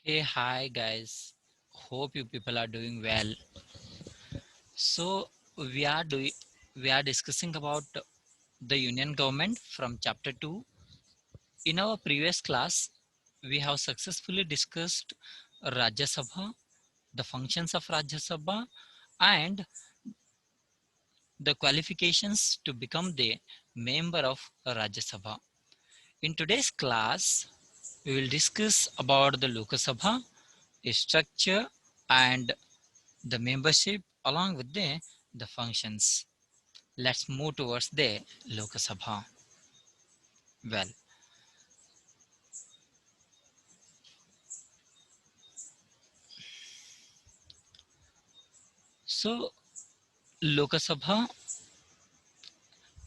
Hey, hi guys. Hope you people are doing well. So we are discussing about the union government from chapter 2. In our previous class, we have successfully discussed Rajya Sabha, the functions of Rajya Sabha and the qualifications to become the member of Rajya Sabha. In today's class, we will discuss about the Lok Sabha, its structure and the membership along with the functions. Let's move towards the Lok Sabha. Well, so Lok Sabha,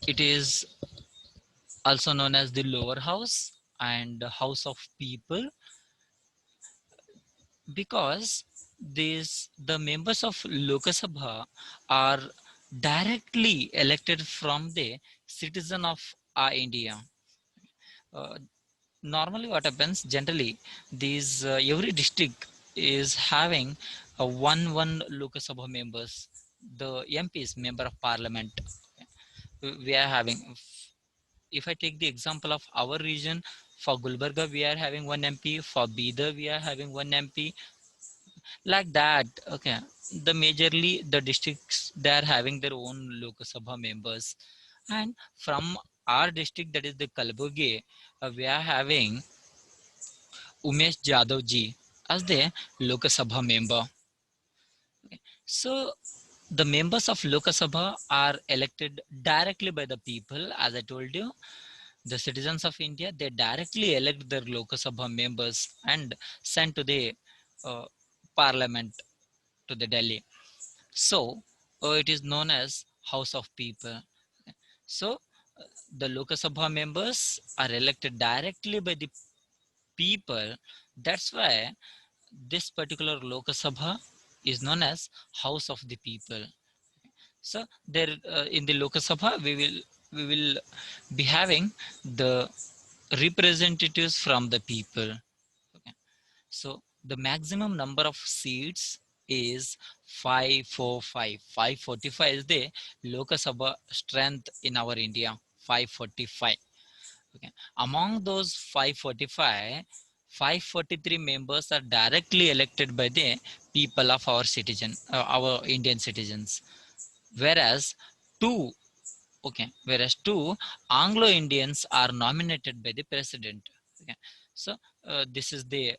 it is also known as the lower house and house of people because the members of Lok Sabha are directly elected from the citizen of India. Uh, Normally what happens generally these every district is having a one Lok Sabha members, the MPs, member of parliament. We are having, if I take the example of our region, for Gulbarga we are having one MP, for Bidar we are having one MP, like that. Okay, the majorly the districts they are having their own Lok Sabha members. And from our district, that is the Kalburgi, we are having Umesh Jadhav ji as the Lok Sabha member. So the members of Lok Sabha are elected directly by the people. As I told you, the citizens of India, they directly elect their Lok Sabha members and send to the uh, parliament, to the Delhi. So it is known as House of People. So the Lok Sabha members are elected directly by the people. That's why this particular Lok Sabha is known as House of the People. So there, in the Lok Sabha, we will be having the representatives from the people. Okay. So the maximum number of seats is 545. 545 is the Lok Sabha strength in our India. 545. Okay. Among those 545, 543 members are directly elected by the people of our Indian citizens. Whereas two, whereas two Anglo Indians are nominated by the president. Okay. So this is the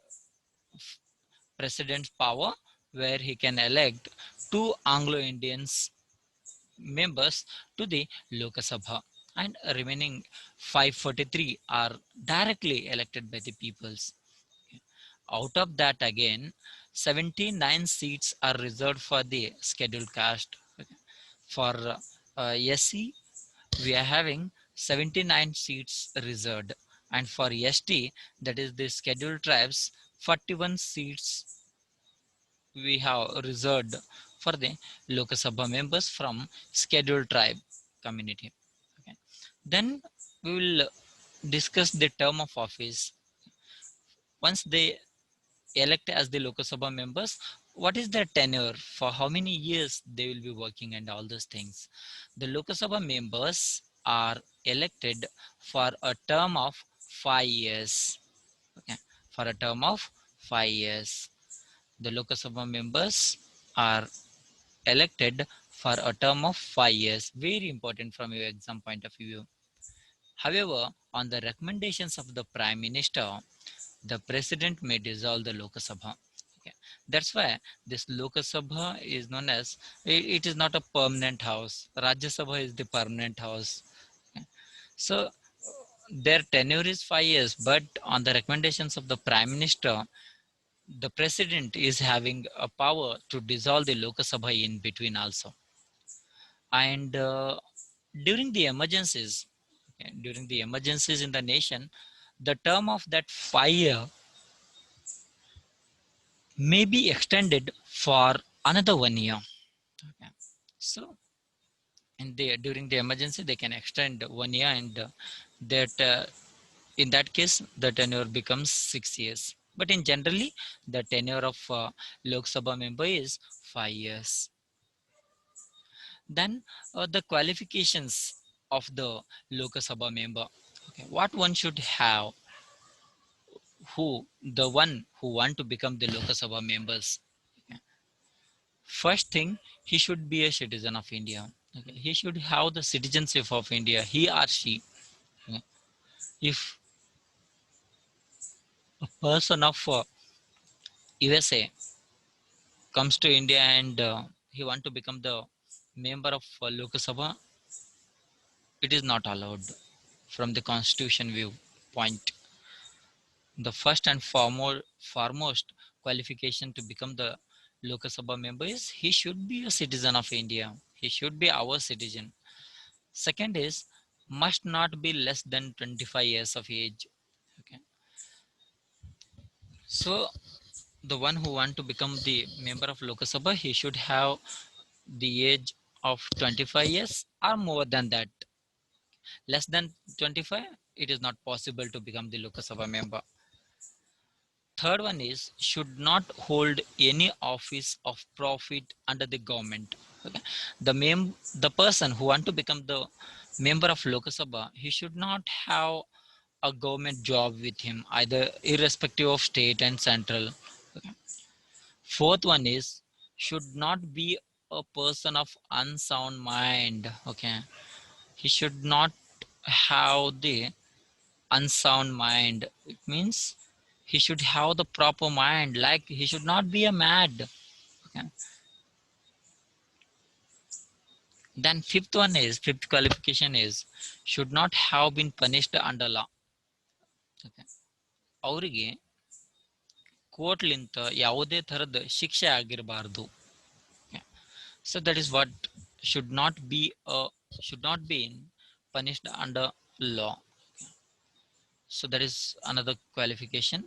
president's power where he can elect two Anglo Indians members to the Lok Sabha, and remaining 543 are directly elected by the peoples. Out of that, again, 79 seats are reserved for the scheduled caste. For SC, we are having 79 seats reserved, and for ST, that is the scheduled tribes, 41 seats we have reserved for the Lok Sabha members from scheduled tribe community. Okay. Then we will discuss the term of office. Once they elect as the Lok Sabha members, what is their tenure, for how many years they will be working, and all those things. The Lok Sabha members are elected for a term of 5 years. Okay. For a term of 5 years. The Lok Sabha members are elected for a term of 5 years. Very important from your exam point of view. However, on the recommendations of the Prime Minister, the President may dissolve the Lok Sabha. Okay. That's why this Lok Sabha is known as, it is not a permanent house. Rajya Sabha is the permanent house. Okay. So their tenure is 5 years, but on the recommendations of the Prime Minister, the President is having a power to dissolve the Lok Sabha in between also. And during the emergencies, okay, during the emergencies in the nation, the term of that 5 year may be extended for another 1 year. Okay. So during the emergency they can extend 1 year, and that in that case the tenure becomes 6 years. But in generally, the tenure of Lok Sabha member is 5 years. Then the qualifications of the Lok Sabha member. Okay, what one should have, who the one who want to become the Lok Sabha members. Okay. First thing, he should be a citizen of India. Okay. He should have the citizenship of India, he or she. Okay. If a person of USA comes to India and he want to become the member of Lok Sabha, it is not allowed from the constitution viewpoint. The first and foremost qualification to become the Lok Sabha member is he should be a citizen of India. He should be our citizen. Second is must not be less than 25 years of age. Okay. So the one who want to become the member of Lok Sabha, he should have the age of 25 years or more than that. Less than 25, it is not possible to become the Lok Sabha member. Third one is should not hold any office of profit under the government. Okay. The person who want to become the member of Lok Sabha, he should not have a government job with him, either irrespective of state and central. Okay. Fourth one is should not be a person of unsound mind. Okay. He should not have the unsound mind. It means he should have the proper mind, like he should not be a mad. Okay. Then fifth qualification is should not have been punished under law. Okay. ಅವರಿಗೆ ಕೋರ್ಟ್ಲಿಂತ ಯಾವುದೇ ಥರದ ಶಿಕ್ಷೆ ಆಗಿರಬಾರ್ದು. So that is what should not be should not be punished under law. So that is another qualification.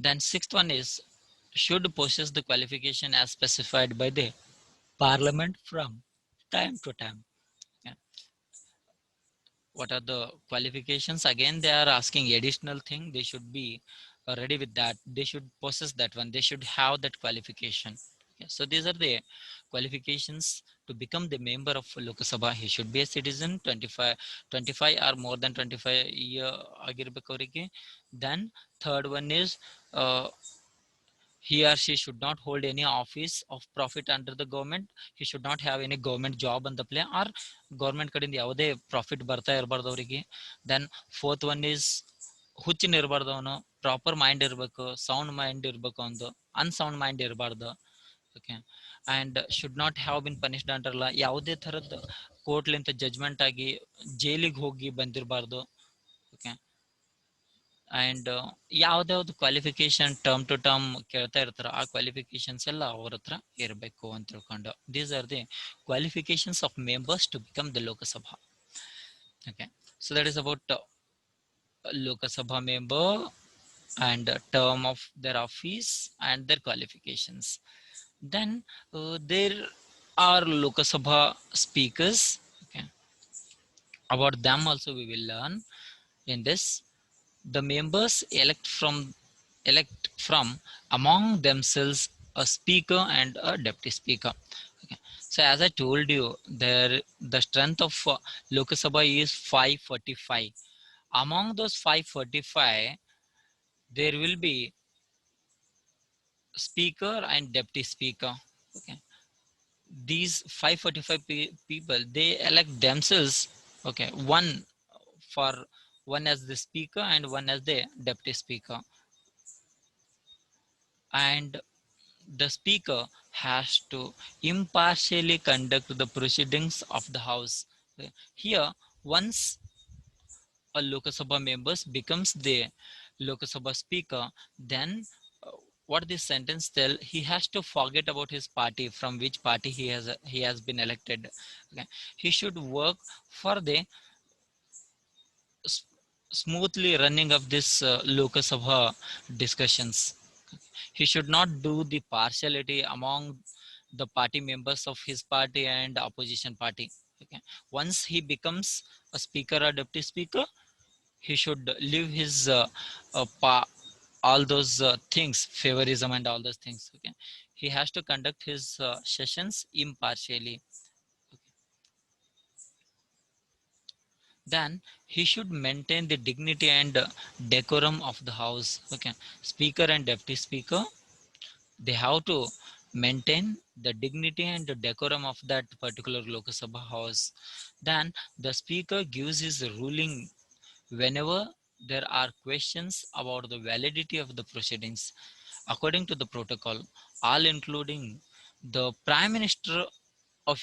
Then sixth one is should possess the qualification as specified by the parliament from time to time. Yeah. What are the qualifications? Again, they are asking additional thing. They should be ready with that. They should possess that one. They should have that qualification. Yeah. So these are the qualifications to become the member of Lok Sabha. He should be a citizen, 25 or more than 25 year ಆಗಿರ್ಬೇಕು ಅವರಿಗೆ. Then third one is he or she should not hold any office of profit under the government. He should not have any government job on the play or government ಕಡೆಯಿಂದ ಯಾವುದೇ profit ಬರ್ತಾ ಇರಬಾರ್ದು ಅವರಿಗೆ. Then fourth one is ಹುಚ್ಚಿನ ಇರಬಾರ್ದು, ಅವನು proper mind ಇರಬೇಕು, sound mind ಇರಬೇಕು, ಒಂದು ಅನ್ಸೌಂಡ್ ಮೈಂಡ್ ಇರಬಾರ್ದು. Okay. And should not have been punished under law, ಯಾವುದೇ ಥರದ ಕೋರ್ಟ್ಲಿಂತ ಜಜ್ಮೆಂಟ್ ಆಗಿ ಜೈಲಿಗೆ ಹೋಗಿ ಬಂದಿರಬಾರ್ದು. ಓಕೆ. ಅಂಡ್ ಯಾವ್ದಾವ್ದು ಕ್ವಾಲಿಫಿಕೇಶನ್ ಟರ್ಮ್ ಟು ಟರ್ಮ್ ಕೇಳ್ತಾ ಇರ್ತಾರ, ಆ ಕ್ವಾಲಿಫಿಕೇಶನ್ಸ್ ಎಲ್ಲ ಅವ್ರ ಹತ್ರ ಇರಬೇಕು ಅಂತ ತಿಳ್ಕೊಂಡು. These are the qualifications of members to become the Lok Sabha. Okay. So that is about Lok Sabha member and term of their office and their qualifications. Then there are Lok Sabha speakers. Okay. About them also we will learn in this. The members elect from among themselves a speaker and a deputy speaker. Okay. So as I told you, the strength of Lok Sabha is 545. Among those 545, there will be speaker and deputy speaker. Okay. These 545 people, they elect themselves. Okay. One as the speaker and one as the deputy speaker. And the speaker has to impartially conduct the proceedings of the house. Here, once a Lok Sabha member becomes the Lok Sabha speaker, then what this sentence tell, he has to forget about his party, from which party he has been elected. Okay. He should work for the smoothly running of this Lok Sabha discussions. He should not do the partiality among the party members of his party and opposition party. Okay. Once he becomes a speaker or deputy speaker, he should leave his all those things, favorism and all those things. Okay, he has to conduct his sessions impartially. Then he should maintain the dignity and decorum of the house. Okay, speaker and deputy speaker, they have to maintain the dignity and the decorum of that particular Lok Sabha house. Then the speaker gives his ruling whenever there are questions about the validity of the proceedings according to the protocol, all including the prime minister of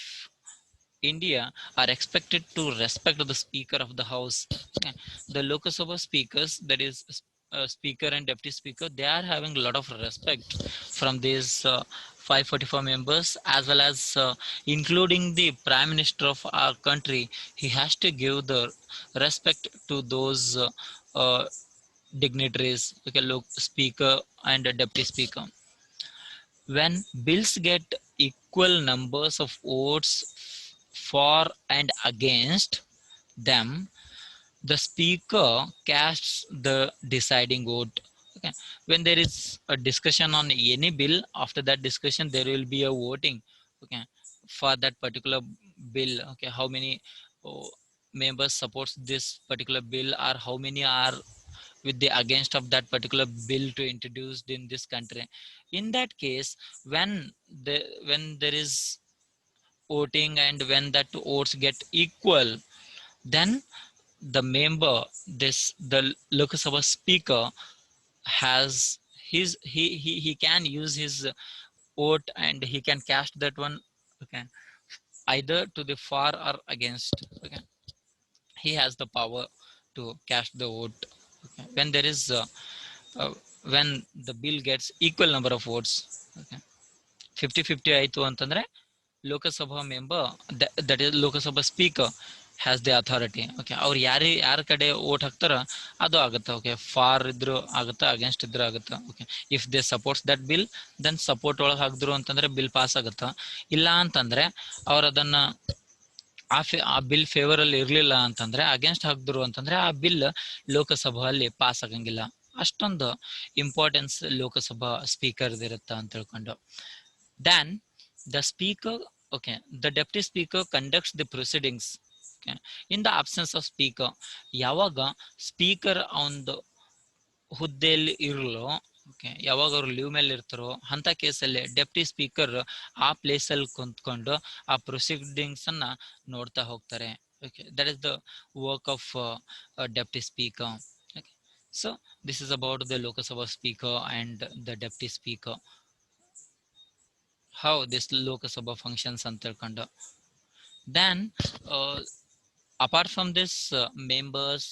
India are expected to respect the Speaker of the House. Okay. The Lok Sabha speakers, that is Speaker and Deputy Speaker, they are having a lot of respect from these 544 members, as well as including the Prime Minister of our country. He has to give the respect to those uh, dignitaries, okay, Speaker and Deputy Speaker. When bills get equal numbers of votes for and against them, the speaker casts the deciding vote. Okay. When there is a discussion on any bill, after that discussion, there will be a voting. Okay, for that particular bill. Okay, how many oh, members supports this particular bill, or how many are with the against of that particular bill to introduced in this country. In that case, when when there is voting and when that votes get equal, then the member, this the Lok Sabha speaker has he can use his vote and he can cast that one. Okay, either to the for or against. Okay, he has the power to cast the vote. Okay. When there is uh, when the bill gets equal number of votes. Okay. 50-50 ಆಯ್ತು ಅಂತಂದ್ರೆ Lok Sabha member, that is Lok Sabha speaker has the authority. Okay, ಅವ್ರು ಯಾರ ಕಡೆ vote ಹಾಕ್ತಾರ ಅದು ಆಗುತ್ತೆ. Okay, for ಇದ್ರು ಆಗುತ್ತಾ, ಅಗೇನ್ಸ್ಟ್ ಇದ್ರು ಆಗುತ್ತಾ. Okay, if they supports that bill, then support ಒಳಗೆ ಹಾಕಿದ್ರು ಅಂತಂದ್ರೆ ಬಿಲ್ ಪಾಸ್ ಆಗುತ್ತಾ. ಇಲ್ಲ ಅಂತಂದ್ರೆ ಅವ್ರು ಅದನ್ನ ಆ ಬಿಲ್ ಫೇವರ್ ಅಲ್ಲಿ ಇರ್ಲಿಲ್ಲ ಅಂತಂದ್ರೆ, ಅಗೇನ್ಸ್ಟ್ ಹಾಕಿದ್ರು ಅಂತಂದ್ರೆ ಆ ಬಿಲ್ ಲೋಕಸಭೆಯಲ್ಲಿ ಪಾಸ್ ಆಗಂಗಿಲ್ಲ. ಅಷ್ಟೊಂದು ಇಂಪಾರ್ಟೆನ್ಸ್ ಲೋಕಸಭಾ ಸ್ಪೀಕರ್ ಇರುತ್ತ ಅಂತ ತಿಳ್ಕೊಂಡು. Then the speaker, okay, the deputy speaker conducts the proceedings in the absence of speaker. ಯಾವಾಗ ಸ್ಪೀಕರ್ ಒಂದು ಹುದ್ದೆಯಲ್ಲಿ ಇರಲು, ಓಕೆ, ಯಾವಾಗ ಅವ್ರು ಲೀವ್ ಮೇಲೆ ಇರ್ತಾರೋ ಅಂತ ಕೇಸಲ್ಲಿ ಡೆಪ್ಟಿ ಸ್ಪೀಕರ್ ಆ ಪ್ಲೇಸ್ ಅಲ್ಲಿ ಕುಂತ್ಕೊಂಡು ಆ ಪ್ರೊಸೀಡಿಂಗ್ಸ್ ಅನ್ನ ನೋಡ್ತಾ ಹೋಗ್ತಾರೆ. Okay, that is the work of deputy speaker. Okay, so this is about the Lok Sabha speaker and the deputy speaker, how this Lok Sabha functions ಅಂತ ತಿಳ್ಕೊಂಡು. Then apart from this members,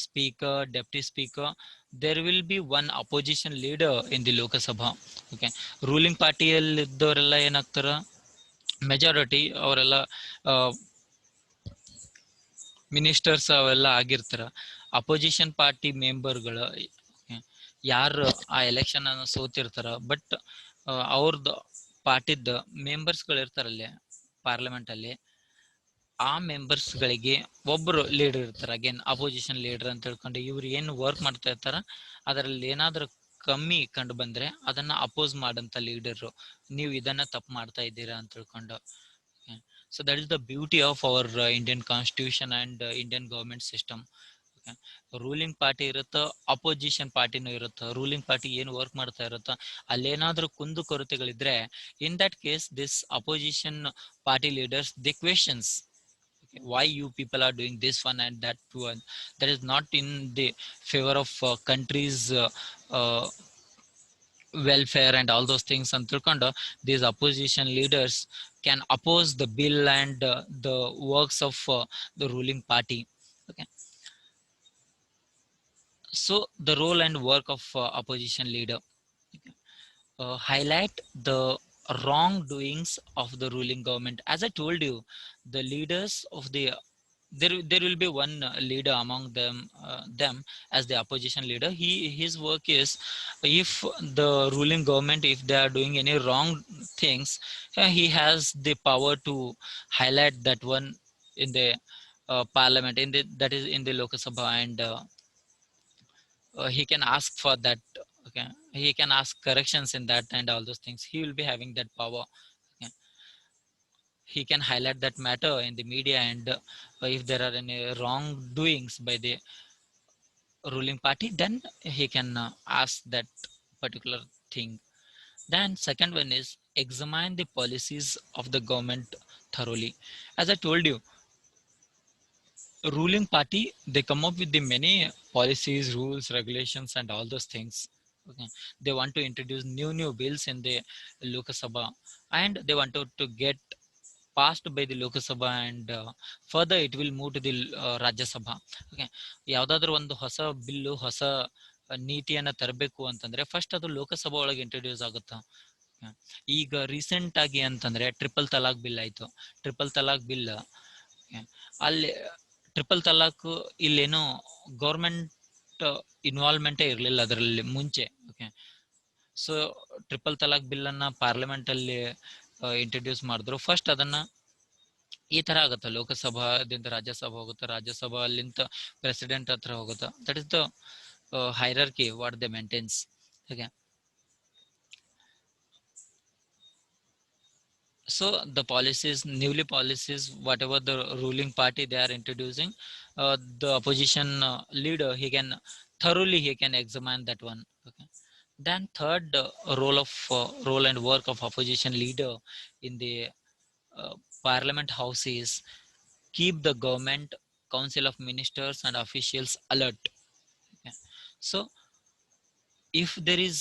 speaker, deputy speaker, there will be one opposition leader in the Lok Sabha. Okay, ruling party ಇದ್ದವರೆಲ್ಲ ಏನಾಗ್ತಾರ, majority ಅವರೆಲ್ಲ ministers ಅವೆಲ್ಲ ಆಗಿರ್ತಾರ. Opposition party ಮೆಂಬರ್ಗಳು ಯಾರು ಆ election ಅನ್ನು ಸೋತಿರ್ತಾರ, ಬಟ್ ಅವ್ರದ್ದು ಪಾರ್ಟಿದ ಮೆಂಬರ್ಸ್ಗಳು ಇರ್ತಾರಲ್ಲಿ ಪಾರ್ಲಿಮೆಂಟ್ ಅಲ್ಲಿ, ಆ ಮೆಂಬರ್ಸ್ ಗಳಿಗೆ ಒಬ್ರು ಲೀಡರ್ ಇರ್ತಾರೆ, ಅಗೇನ್ ಅಪೋಸಿಷನ್ ಲೀಡರ್ ಅಂತ ಹೇಳ್ಕೊಂಡು. ಇವ್ರು ಏನು ವರ್ಕ್ ಮಾಡ್ತಾ ಇರ್ತಾರ ಅದರಲ್ಲಿ ಏನಾದ್ರೂ ಕಮ್ಮಿ ಕಂಡು ಬಂದ್ರೆ ಅದನ್ನ ಅಪೋಸ್ ಮಾಡಂತ ಲೀಡರ್, ನೀವು ಇದನ್ನ ತಪ್ಪು ಮಾಡ್ತಾ ಇದ್ದೀರಾ ಅಂತ ಹೇಳ್ಕೊಂಡು. So that is the beauty of our Indian constitution and Indian government system. Ruling party ಇರುತ್ತೋ, ಅಪೋಸಿಷನ್ ಪಾರ್ಟಿನೂ ಇರುತ್ತೋ. ರೂಲಿಂಗ್ ಪಾರ್ಟಿ ಏನು ವರ್ಕ್ ಮಾಡ್ತಾ ಇರುತ್ತೋ ಅಲ್ಲೇನಾದ್ರೂ ಕುಂದು ಕೊರತೆಗಳಿದ್ರೆ, in that case this opposition party leaders the questions why you people are doing this one and that one, that is not in the favor of country's uh, welfare and all those things ಅಂತ ತಿಳ್ಕೊಂಡು these opposition leaders can oppose the bill and the works of the ruling party. Okay, so the role and work of opposition leader, highlight the wrongdoings of the ruling government. As I told you, the leaders of the, there will be one leader among them as the opposition leader. His work is, if the ruling government, if they are doing any wrong things, he has the power to highlight that one in the parliament, that is in the Lok Sabha, and he can ask for that. Okay, he can ask corrections in that and all those things. He will be having that power. Okay. He can highlight that matter in the media, and if there are any wrongdoings by the ruling party, then he can ask that particular thing. Then second one is examine the policies of the government thoroughly. As I told you, ruling party, they come up with the many policies, rules, regulations, and all those things. Okay, they want to introduce new bills in the Lok Sabha, and they want to get passed by the Lok Sabha, and further it will move to the Rajya Sabha. Okay, ಯಾವ್ದಾದ್ರು ಒಂದು ಹೊಸ bill, ಹೊಸ ನೀತಿಯನ್ನ ತರಬೇಕು ಅಂತಂದ್ರೆ first ಅದು ಲೋಕಸಭಾ ಒಳಗೆ introduce ಆಗುತ್ತಾ. ಈಗ ರೀಸೆಂಟ್ ಆಗಿ ಅಂತಂದ್ರೆ ಟ್ರಿಪಲ್ ತಲಾಕ್ ಬಿಲ್ ಆಯ್ತು. ಟ್ರಿಪಲ್ ತಲಾಕ್ ಬಿಲ್ ಅಲ್ಲಿ ಟ್ರಿಪಲ್ ತಲಾಕ್ ಇಲ್ಲೇನೋ ಗೌರ್ಮೆಂಟ್ ಇನ್ವಾಲ್ವ್ಮೆಂಟೇ ಇರಲಿಲ್ಲ ಅದರಲ್ಲಿ ಮುಂಚೆ. ಓಕೆ, ಸೊ ಟ್ರಿಪಲ್ ತಲಾಕ್ ಬಿಲ್ ಅನ್ನ ಪಾರ್ಲಿಮೆಂಟ್ ಅಲ್ಲಿ ಇಂಟ್ರೊಡ್ಯೂಸ್ ಮಾಡಿದ್ರು. ಫಸ್ಟ್ ಅದನ್ನ ಈ ತರ ಆಗುತ್ತೆ, ಲೋಕಸಭಾದಿಂದ ರಾಜ್ಯಸಭಾ ಹೋಗುತ್ತೆ, ರಾಜ್ಯಸಭಾ ಅಲ್ಲಿಂದ ಪ್ರೆಸಿಡೆಂಟ್ ಹತ್ರ ಹೋಗುತ್ತೆ. That is the hierarchy what they maintains. Okay, so the policies, newly policies, whatever the ruling party they are introducing, the opposition leader, he can thoroughly he can examine that one. Okay, then third role and work of opposition leader in the uh, parliament house is keep the government, council of ministers and officials alert. Okay, so if there is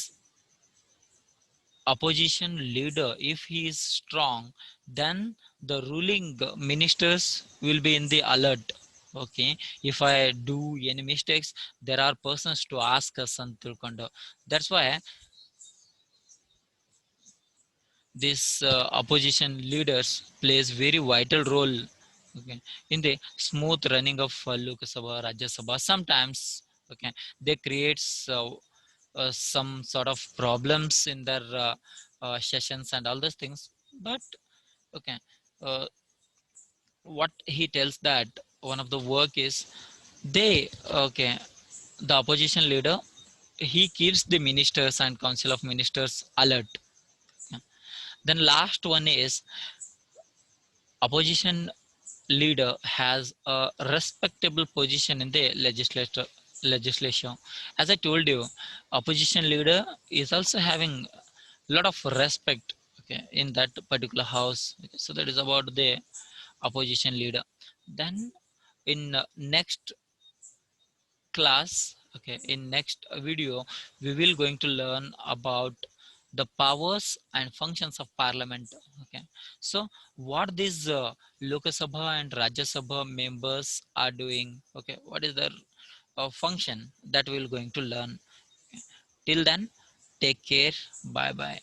opposition leader, if he is strong, then the ruling ministers will be in the alert. Okay, if I do any mistakes, there are persons to ask us and tilkondo. That's why this opposition leaders plays very vital role, okay, in the smooth running of Lok Sabha, Rajya Sabha. Sometimes, okay, they creates some sort of problems in their sessions and all those things. But okay, uh, what he tells that one of the work is they, okay, the opposition leader, he keeps the ministers and council of ministers alert. Yeah. Then last one is opposition leader has a respectable position in the legislature. As I told you, opposition leader is also having a lot of respect, okay, in that particular house. Okay, so that is about the opposition leader. Then in next class, okay, in next video, we will going to learn about the powers and functions of parliament. Okay, so what these Lok Sabha and Rajya Sabha members are doing, okay, what is their function, that we will going to learn. Till then, take care, bye bye.